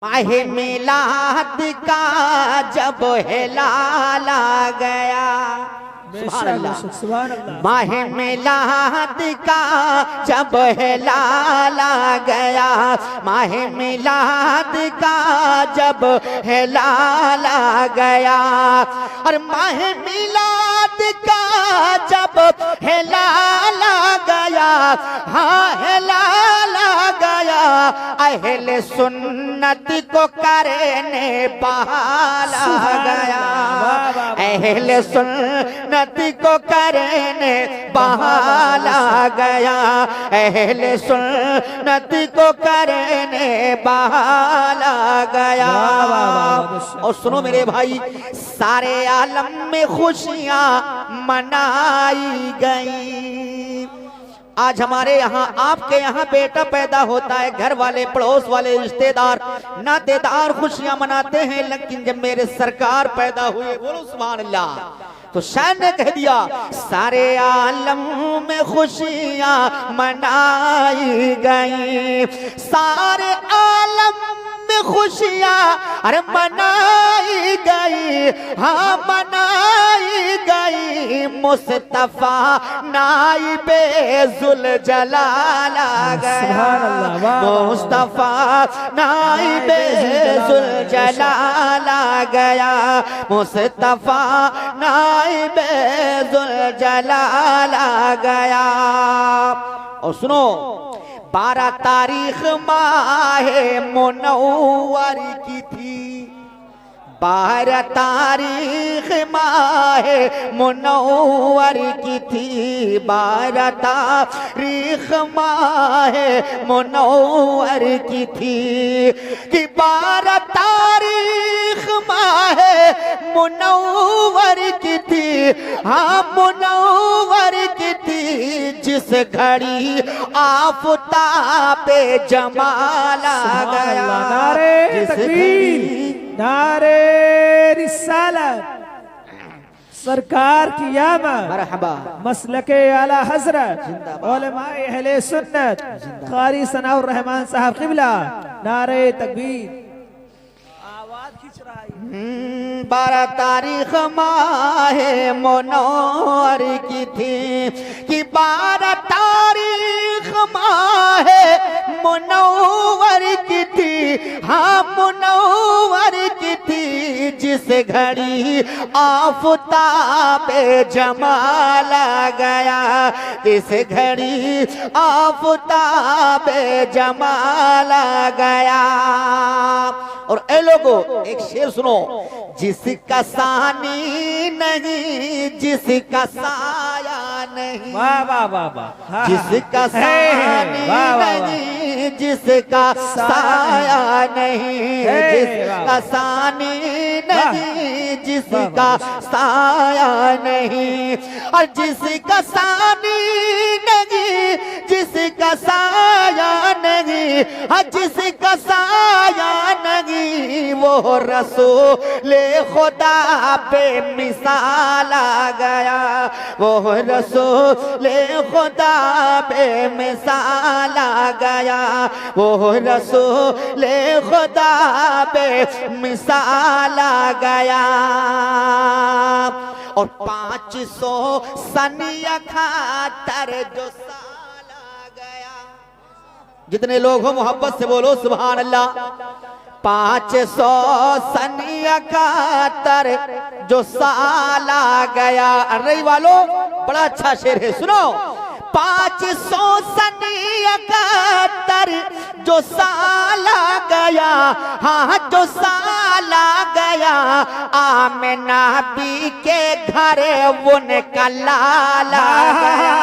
माहे मिलाद का जब हिलाल आ गया, सुभान अल्लाह। माहे मिलाद का जब हिलाल आ गया, माहे मिलाद का जब हिलाल आ गया, और माहे मिलाद का जब हिलाल आ गया, हाँ हिलाल आ गया, अहले सुन्नत को करने बहाल आ गया, अहले सुन्नत को करने बहाल आ गया, अहले सुन्नत को करने बहाल आ गया। और सुनो मेरे भाई, सारे आलम में खुशियां मनाई गई। आज हमारे यहाँ, आपके यहाँ बेटा पैदा होता है, घर वाले, पड़ोस वाले, रिश्तेदार, नातेदार खुशियां मनाते हैं, लेकिन जब मेरे सरकार पैदा हुए, बोलो सुभान अल्लाह, तो शान ने कह दिया सारे आलम में खुशियां मनाई गई, सारे आलम में खुशियां अरे मनाई गई, हाँ मनाई गई, मुस्तफा नाइबे जुल जलाल आ गया, मुस्तफा नाइबे जुल जलाल आ गया, मुस्तफा नाइबे जुल जलाल आ गया। और सुनो, 12 तारीख माहे मुनव्वर की थी, 12 तारीख माहे मुनव्वर की थी, 12 तारीख माहे मुनव्वर की थी, कि 12 तारीख माहे मुनव्वर की थी, हाँ मुनव्वर की थी, जिस घड़ी आफताबे जमाल आ गया, जिस घड़ी नारे रिसालत, सरकार की आमद, मरहबा, मसलके आला हजरत, उलमाए अहले सुन्नत, कारी सनाउर रहमान साहब क़िबला, नारे तकबीर। आवाज खींच रहा है। 12 तारीख माहे मुनव्वर की थी, कि 12 तारीख माहे मुनव्वर की थी, हाँ मुनव्वर की थी, जिस घड़ी आफताबे जमाल आ गया, जिस घड़ी आफताबे जमाल आ गया। और ए लोगों, एक शेर सुनो, जिसका सानी नहीं, जिसका साया नहीं, वाह वाह वाह वाह, जिसका सानी नहीं, जिसका साया नहीं, जिसका सानी नहीं, जिसका साया नहीं, और जिसका सानी नहीं, जिसका साया नहीं, जिसका साया नहीं, वो रसूल खुदा पे मिसाल आ गया, वो रसूल खुदा पे मिसाल आ गया, वो रसूल खुदा पे मिसाल आ गया। और 500 सनिया खातर जो साल आ गया, जितने लोग हो मोहब्बत से बोलो सुभान अल्लाह। 500 सनिया खातर जो साल आ गया, अरे वालों बड़ा अच्छा शेर है, सुनो। 500 सनिया खातर जो साल आ गया, हाँ जो साल आ गया, आमिना बी के घर उनका लाल आ गया,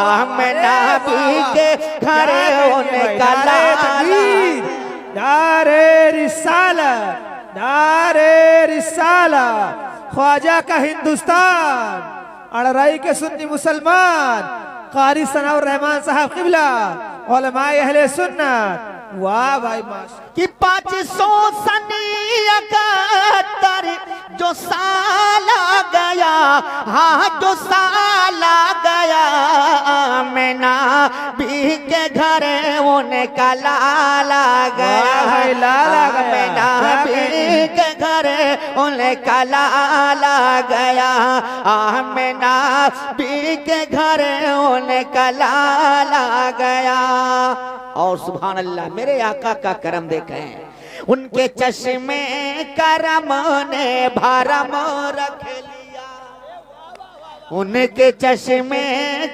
आमिना बी के घर उनका लाल। नारे रिसालत, नारे रिसालत, ख्वाजा का हिंदुस्तान, अड़राई के सुन्नी मुसलमान, कारी सनाउर रहमान साहब क़िबला, उलमाए अहले सुन्नत, वाह भाई माश। कि 500 सनिया खातर जो साल आ गया, हाँ जो साल आ गया, आमिना भी के घर उनका लाल आ गया, आमिना भी के घर उनका लाल आ गया, आमिना भी के घर उनका लाल आ गया। और सुभान अल्लाह, मेरे आका का करम देखें, उनके चश्मे करम ने भरम रख लिया, उनके चश्मे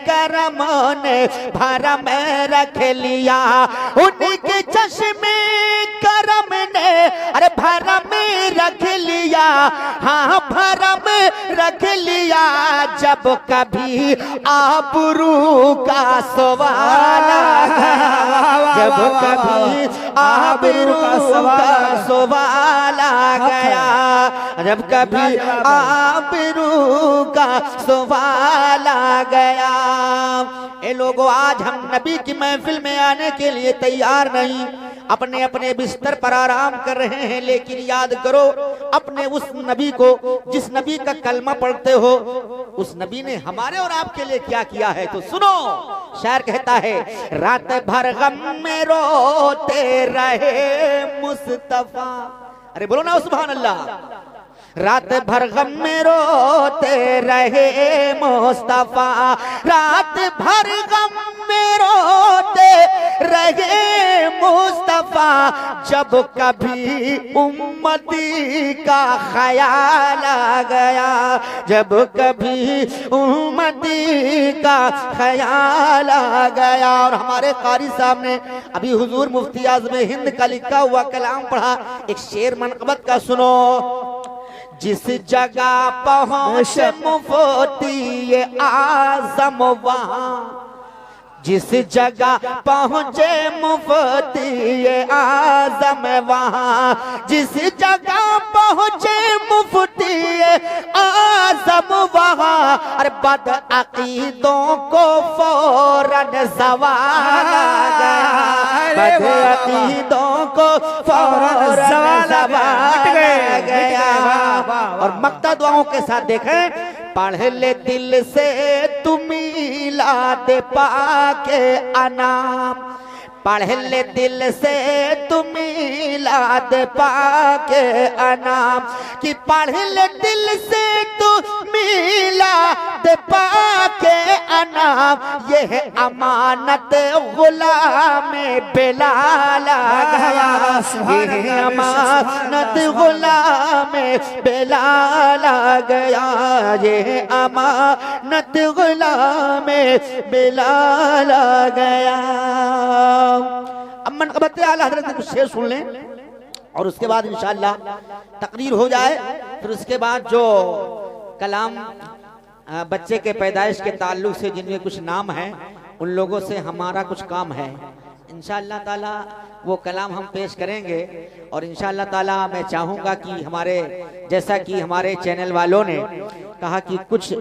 करम ने भरम रख लिया, उनके चश्मे करम ने अरे भरम रख लिया, हाँ भरम रख लिया। जब कभी आबरू का सवाल आया, जब कभी आबरू का सवाल आ गया, जब कभी आबरू का सवाल आ गया। ए लोगों, आज हम नबी की महफिल में आने के लिए तैयार नहीं, अपने अपने बिस्तर पर आराम कर रहे हैं, लेकिन याद करो अपने उस नबी को, जिस नबी का कलमा पढ़ते हो, उस नबी ने हमारे और आपके लिए क्या किया है। तो सुनो, शायर कहता है, रात भर गम में रोते रहे मुस्तफा, अरे बोलो ना सुभान अल्लाह, रात भर गम में रोते रहे मुस्तफा, रात भर गम में रोते रहे मुस्तफा। जब कभी उम्मती का ख्याल आ गया, जब कभी उम्मती का ख्याल आ गया। और हमारे कारी साहब ने अभी हुजूर मुफ्ती आज़म हिंद का लिखा हुआ कलाम पढ़ा, एक शेर मनक़बत का सुनो। जिस जगह पहुंच मुफ्ती आज़म वहां, जिस जगह पहुंचे मुफ्ती आज़म वहां, जिस जगह पहुंचे मुफ्ती आज़म वहां, अरे बद अकीदों को फौरन सवाल आ गया, बद अकीदों को फौरन सवाल आ गया। और मक्ता दुआओं के साथ देखें, पढ़ ले दिल से तुम मिलाद पाके अनाम, पढ़ ले दिल से तुम मिलाद पाके अनाम, कि पढ़ ले दिल से तुम मिलाद पाके अनाम। ये है अमानत गुलाम बिलाल आ गया, ये है अमानत गुलाम बिलाल आ गया, ये है अमानत गुलाम बिलाल आ गया। अब मनक़बत आला हज़रत कुछ शेर सुन लें और उसके बाद इंशाअल्लाह तकरीर हो जाए। फिर उसके बाद जो कलाम बच्चे के पैदाइश के ताल्लुक से जिनमें कुछ नाम है, उन लोगों से हमारा कुछ काम है, इंशाअल्लाह ताला वो कलाम हम पेश करेंगे। और इंशाअल्लाह ताला मैं चाहूँगा कि हमारे, जैसा कि हमारे चैनल वालों ने कहा कि कुछ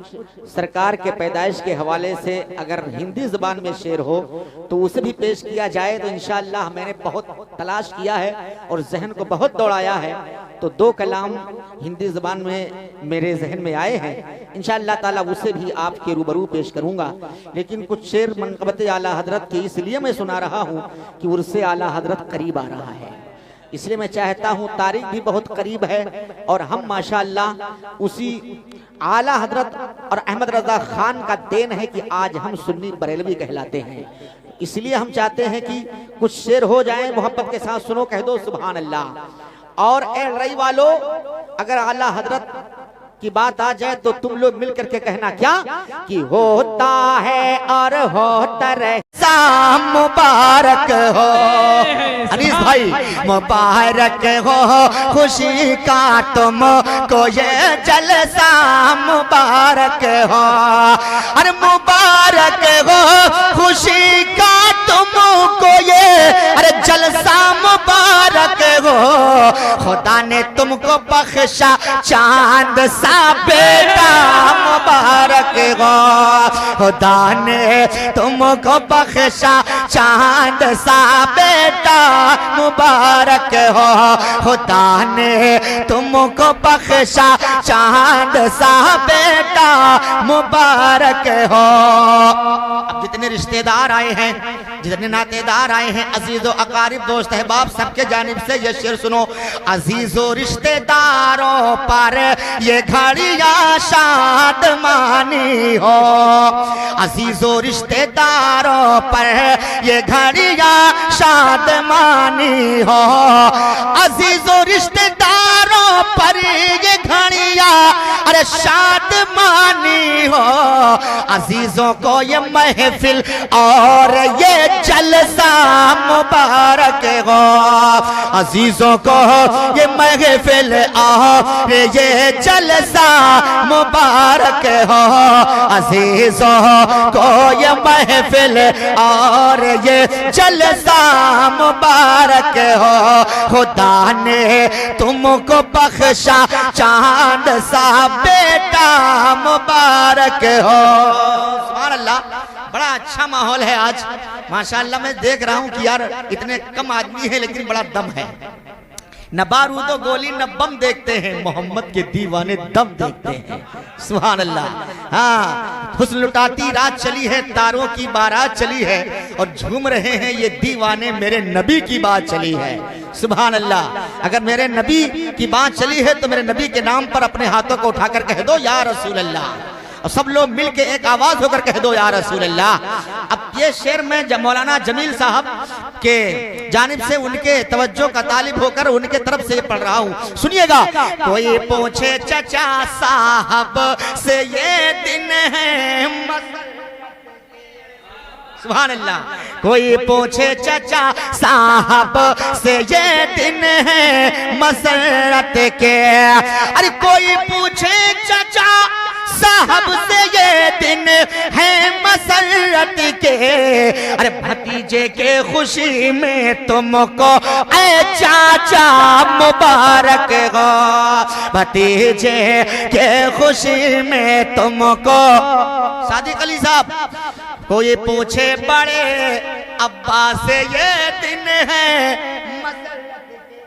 सरकार के पैदाइश के हवाले से अगर हिंदी ज़बान में शेर हो तो उसे भी पेश किया जाए, तो इंशाअल्लाह मैंने बहुत तलाश किया है और जहन को बहुत दौड़ाया है, तो 2 कलाम हिंदी ज़बान में मेरे जहन में आए हैं, इंशाअल्लाह ताला उसे भी आपके रूबरू पेश करूँगा। लेकिन कुछ शेर मनक़बत आला हज़रत के इसलिए मैं सुना रहा हूँ कि उर्से आला हज़रत करीब आ रहा है, इसलिए मैं चाहता हूँ, तारीख भी बहुत करीब है और हम माशाअल्लाह उसी आला हजरत और अहमद रजा खान का देन है कि आज हम सुन्नी बरेलवी कहलाते हैं। इसलिए हम चाहते हैं कि कुछ शेर हो जाए, मोहब्बत के साथ सुनो, कह दो सुभान अल्लाह। और ए रई वालों, अगर आला हजरत की बात आ जाए तो तुम लोग मिल करके कहना क्या कि होता है और होता रहे, मुबारक हो अनीस भाई, मुबारक हो खुशी का तुम को ये जलसा, मुबारक हो, अरे मुबारक हो खुशी का तुमको ये अरे जलसा, मुबारक हो, खुदा ने तुम तुमको बख्शा चांद सा बेटा मुबारक हो, खुदा ने तुमको बख्शा चांद सा बेटा मुबारक हो, खुदा ने तुमको बख्शा चांद सा बेटा मुबारक हो। अब जितने रिश्तेदार आए हैं, जितने नातेदार आए हैं, अजीजो अकारिब दोस्त अहबाब, सबके जानिब से ये शेर सुनो। अजीजो रिश्तेदारों पर ये घड़ियां शादमानी हो, अजीजो रिश्तेदारों पर ये घड़ियां शादमानी हो, अजीजो रिश्तेदारों पर ये घड़ियां अरे शादमानी हो, अजीजों को ये महफिल और ये जलसा मुबारक हो, अजीजों को ये महफिल और ये जलसा मुबारक हो, अजीजों को ये महफिल और ये जलसा मुबारक हो, खुदा ने तुमको बख्शा चांद सा बेटा मुबारक हो। सुभान अल्लाह, बड़ा अच्छा माहौल है आज माशाअल्लाह। मैं देख रहा हूं कि यार इतने कम आदमी है लेकिन बड़ा दम है। न बारूदो गोली न बम देखते हैं, मोहम्मद के दीवाने दम देखते हैं। सुभान अल्लाह। हाँ, हुस्न लुटाती रात चली है, तारों की बारात चली है और झूम रहे हैं ये दीवाने, मेरे नबी की बात चली है। सुभान अल्लाह। अगर मेरे नबी की बात चली है तो मेरे नबी के नाम पर अपने हाथों को उठाकर कह दो या रसूल अल्लाह, और सब लोग मिलके एक आवाज होकर कह दो या रसूल अल्लाह। अब ये शेर मैं मौलाना जमील साहब के जानिब से उनके तवज्जो का तालिब होकर उनके तरफ से पढ़ रहा हूँ, सुनिएगा। कोई पूछे चचा साहब से ये दिन है, सुभान अल्लाह। कोई पूछे चचा साहब से ये दिन है मसरत के, अरे कोई पूछे चचा साहब से ये दिन है मसरत के, अरे भतीजे के खुशी में तुमको ऐ चाचा मुबारक हो, भतीजे के खुशी में तुमको। सादिक अली साहब, कोई पूछे बड़े अब्बा से ये दिन है मसरत के,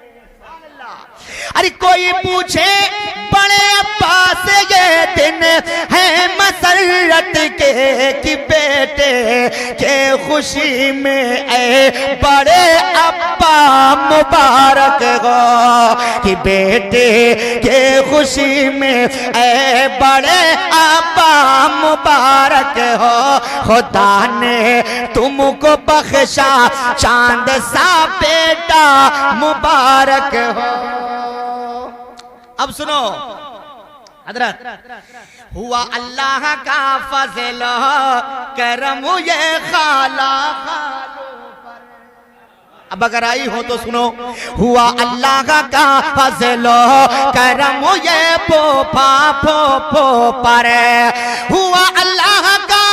अरे कोई पूछे बड़े अब्बा से ये दिन है मसरत के, कि बेटे के खुशी में ऐ बड़े अब्बा मुबारक हो, कि बेटे के खुशी में ऐ बड़े अब्बा मुबारक हो, खुदा ने तुमको बख्शा चांद सा बेटा मुबारक हो। अब सुनो हजरत, हुआ अल्लाह का फजल करम ये खाला, अब अगर आई हो तो सुनो। हुआ अल्लाह का फजल करम ये पोपा पोपो पर, हुआ अल्लाह का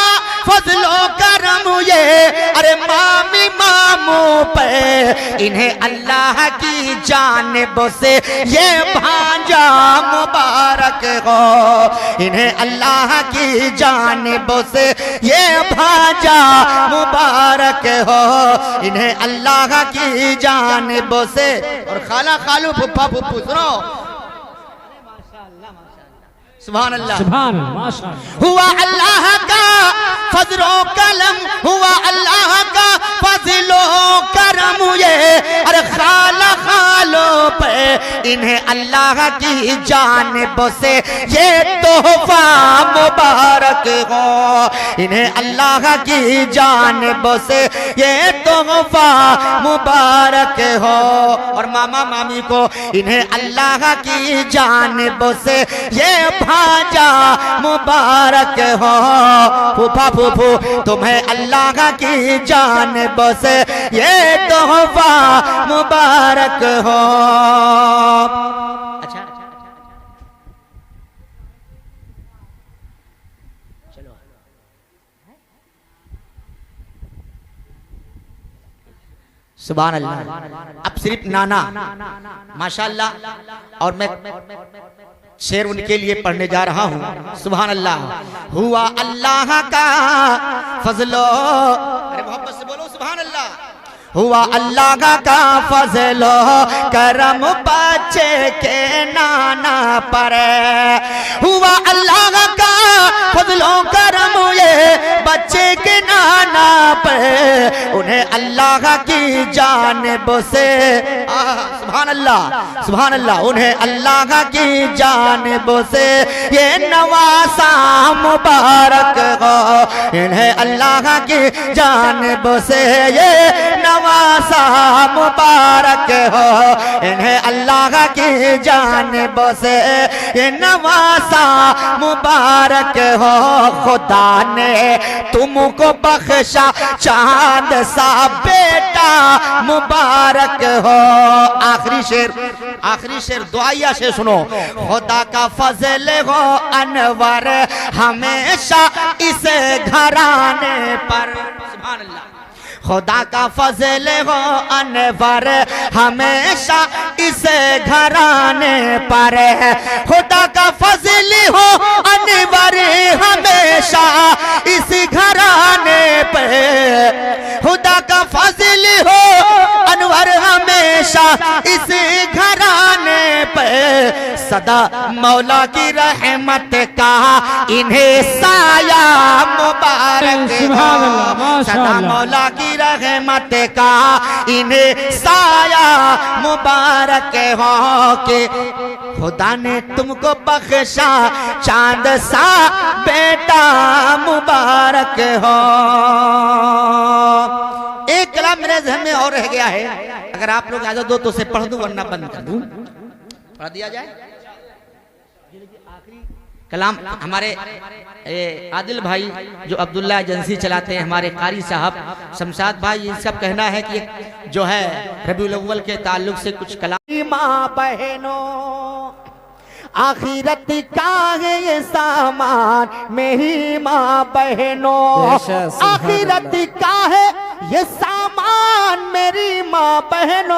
फजलो करम ये अरे मामी मामू पे, इन्हें अल्लाह की जानिब से ये भांजा मुबारक हो, इन्हें अल्लाह की जानिब से ये भांजा मुबारक हो, इन्हें अल्लाह की जानिब से। और खाला खालू फुफ्फा फुफ्फू सुनो, सुभान अल्लाह, सुभान अल्लाह। हुआ अल्लाह का फजलो कलम, हुआ अल्लाह का फजलो करम ये अरे खाला खालो पे, इन्हें अल्लाह की जानिब से ये तोहफा मुबारक हो, इन्हें अल्लाह की जानिब से ये तोहफा मुबारक हो। और मामा मामी को इन्हें अल्लाह की जानिब से ये भांजा मुबारक हो, फूफा फूफू तुम्हें अल्लाह की जानिब से ये तोहफा मुबारक हो। अच्छा सुभान अल्लाह। अब सिर्फ नाना माशाअल्लाह, और मैं शेर उनके लिए पढ़ने जा रहा हूँ। सुभान अल्लाह। हुआ अल्लाह का फजलो, अरे मोहब्बत से बोलो सुभान अल्लाह। हुआ अल्लाह का फजलो करम बच्चे के नाना पर, हुआ अल्लाह का फजलो करम ये बच्चे के नाना पर, उन्हें अल्लाह की जानिब से सुभान अल्लाह सुभान अल्लाह, उन्हें अल्लाह की जानिब से ये नवासा मुबारक हो, इन्हें अल्लाह की जानिब से ये नवासा मुबारक हो, इन्हें अल्लाह की जानिब से ये नवासा मुबारक हो। खुदा ने तुमको बख्शा चांद सा बेटा मुबारक हो। आखिरी शेर दुआया से सुनो। खुदा का फजल हो अनवर हमेशा इस घराने पर, सुभान अल्लाह। खुदा का फजल हो अनवर हमेशा इस घराने पर, खुदा का फजल हो अनवर हमेशा इस घराने पर, खुदा का फजल हो अनवर हमेशा इस घराने पर, सदा मौला की रहमत का इन्हें साया मुबारक हो, सदा मौला की रहमत का इन्हें साया मुबारक हो, कि खुदा ने तुमको बख्शा चांद सा बेटा मुबारक हो। एक कलाम मेरे ज़हन में और रह गया है, अगर आप लोग इजाजत दो तो उसे पढ़ दूं वरना बंद कर दूं। पढ़ दिया जाए। कलाम हमारे आदिल भाई जो अब्दुल्ला एजेंसी चलाते हैं, हमारे कारी साहब शमशाद भाई, ये सब कहना है कि जो है रबीउल अव्वल के ताल्लुक से कुछ कलाम। माँ बहनों आखिरत का है ये सामान, मेरी माँ बहनों आखिरत का है ये सामान, मेरी माँ बहनों,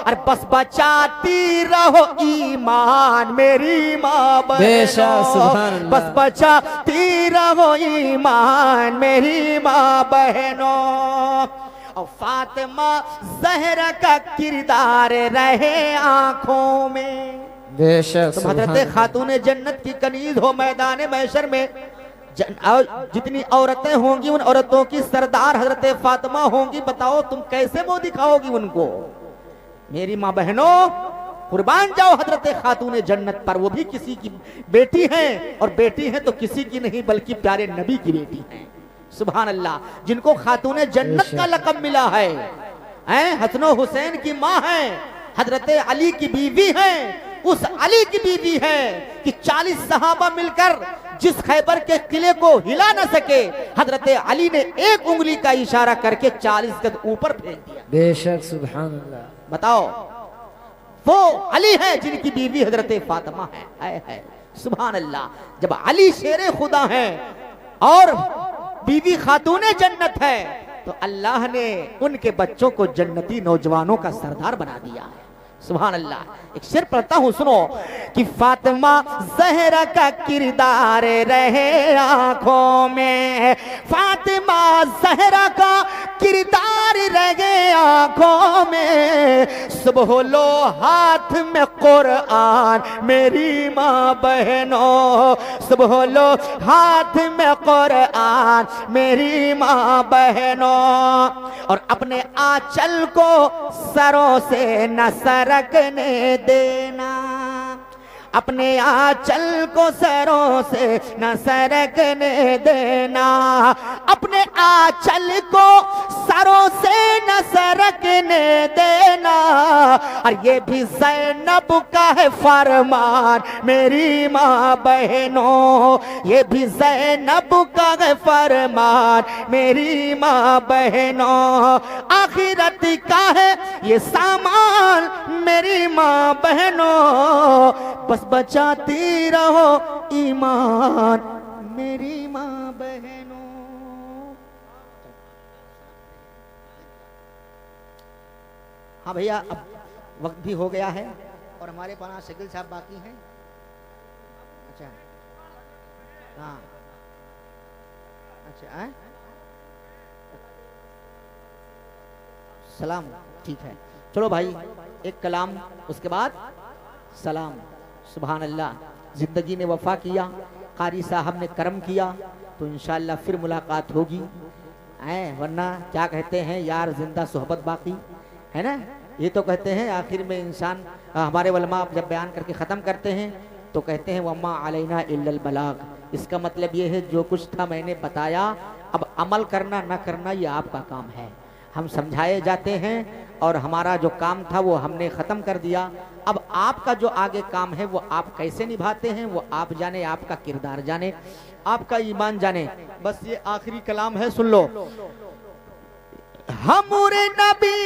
और बस बचाती रहो ईमान, मेरी माँ बहनों, बस बचाती रहो ईमान, मेरी माँ बहनों। और फातिमा ज़हरा का किरदार रहे आंखों में, तो हजरत खातून जन्नत की कनीज हो मैदान महशर में, जितनी औरतें होंगी उन औरतों की सरदार हजरत फातिमा होंगी। बताओ तुम कैसे मुंह दिखाओगी उनको? मेरी माँ बहनों कुर्बान जाओ हजरत खातून जन्नत पर, वो भी किसी की बेटी हैं, और बेटी हैं तो किसी की नहीं बल्कि प्यारे नबी की बेटी हैं। सुभान अल्लाह। जिनको खातून जन्नत का लक़ब मिला है, हसन हुसैन की माँ है, हजरत अली की बीवी है, उस अली की बीवी है कि 40 सहाबा मिलकर जिस खैबर के किले को हिला न सके, हजरत अली ने एक उंगली का इशारा करके 40 गज ऊपर फेंक दिया। बेशक सुभान अल्लाह। बताओ वो अली है जिनकी बीवी हजरत फातिमा है। सुभान अल्लाह। जब अली शेरे खुदा है और बीवी खातूने जन्नत है, तो अल्लाह ने उनके बच्चों को जन्नती नौजवानों का सरदार बना दिया है। सुभान अल्लाह। एक शेर पढ़ता हूं सुनो कि फातिमा ज़हरा का किरदार रहे आंखों में, फातिमा ज़हरा का किरदार रहे आंखों में, सुबह लो हाथ में कुरान मेरी माँ बहनों, सुबह लो हाथ में कुरान मेरी माँ बहनों, और अपने आंचल को सरों से न सरकने देना, अपने आंचल को सरों से न सरकने देना, अपने आंचल को सरों से न सरकने देना, और ये भी ज़ैनब का है फरमान मेरी माँ बहनों, ये भी ज़ैनब का है फरमान मेरी माँ बहनों, आखिरत का है ये सामान मेरी माँ बहनों, बस बचाती रहो ईमान मेरी माँ बहनों। हाँ भैया, अब वक्त भी हो गया है और हमारे पास शकील साहब बाकी हैं। अच्छा, हाँ, अच्छा है? सलाम, ठीक है। चलो भाई, एक कलाम, उसके बाद सलाम। सुभान अल्लाह। जिंदगी ने वफा किया, कारी साहब ने कर्म किया, तो इंशाअल्लाह फिर मुलाकात होगी। वरना क्या कहते हैं, यार जिंदा सोहबत बाकी, है ना? ये तो कहते हैं आखिर में इंसान, हमारे उलमा जब बयान करके ख़त्म करते हैं तो कहते हैं वम्मा अलैना इल्लल बलाग। इसका मतलब ये है जो कुछ था मैंने बताया, अब अमल करना न करना ये आपका काम है। हम समझाए जाते हैं और हमारा जो काम था वो हमने ख़त्म कर दिया। अब आपका जो आगे काम है वो आप कैसे निभाते हैं वो आप जाने, आपका किरदार जाने, आपका ईमान जाने। बस ये आखिरी कलाम है, सुन लो। हमरे नबी